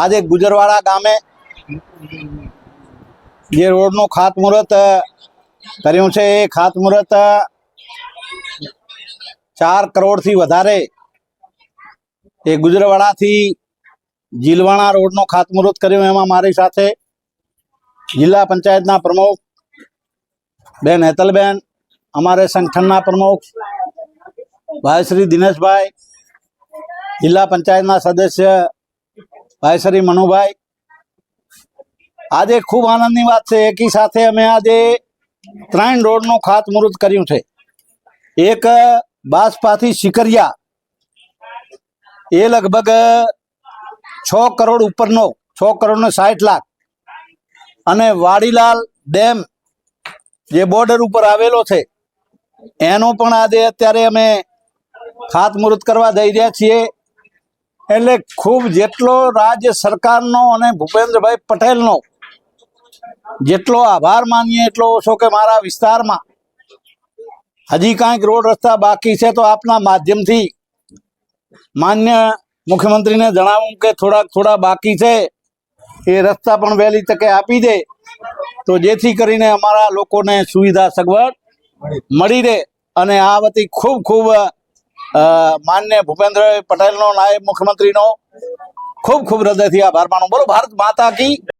આજે ગુજરવાડા ગામે જે રોડનું ખાતમુહૂર્ત કર્યું છે એ ખાતમુહૂર્ત 4 કરોડથી વધારે એ ગુજરવાડાથી જીલવાણા રોડનું ખાતમુહૂર્ત કર્યું। એમાં મારી સાથે જિલ્લા પંચાયતના પ્રમુખ બેન હેતલબેન, અમારે સંગઠનના પ્રમુખ ભાઈ શ્રી દિનેશભાઈ, જિલ્લા પંચાયતના સદસ્ય ભાઈ શ્રી મનુભાઈ। આજે ખૂબ આનંદની વાત છે, એકી સાથે અમે આજે 3 રોડનું ખાતમુહૂર્ત કર્યું છે। એક બાસપાથી સિકરિયા, એ લગભગ 6 કરોડ ઉપરનો, 6 કરોડ ને 60 લાખ, અને વાડીલાલ ડેમ જે બોર્ડર ઉપર આવેલો છે એનો પણ આજે અત્યારે અમે ખાતમુહૂર્ત કરવા જઈ રહ્યા છીએ। એટલે ખૂબ જેટલો રાજ્ય સરકારનો અને ભૂપેન્દ્રભાઈ પટેલનો જેટલો આભાર માનીએ એટલો ઓછો કે મારા વિસ્તારમાં હજી કાંઈક રોડ રસ્તા બાકી છે તો આપના માધ્યમથી માન્ય મુખ્યમંત્રીને જણાવું કે થોડા બાકી છે, એ રસ્તા પણ વહેલી તકે આપી દે તો જેથી કરીને અમારા લોકોને સુવિધા સગવડ મળી રહે। અને આ વતી ખૂબ ખૂબ માન્ય ભૂપેન્દ્રભાઈ પટેલનો, નાયબ મુખ્યમંત્રીનો ખૂબ ખૂબ હૃદયથી આભાર માનું। બોલો ભારત માતા કી।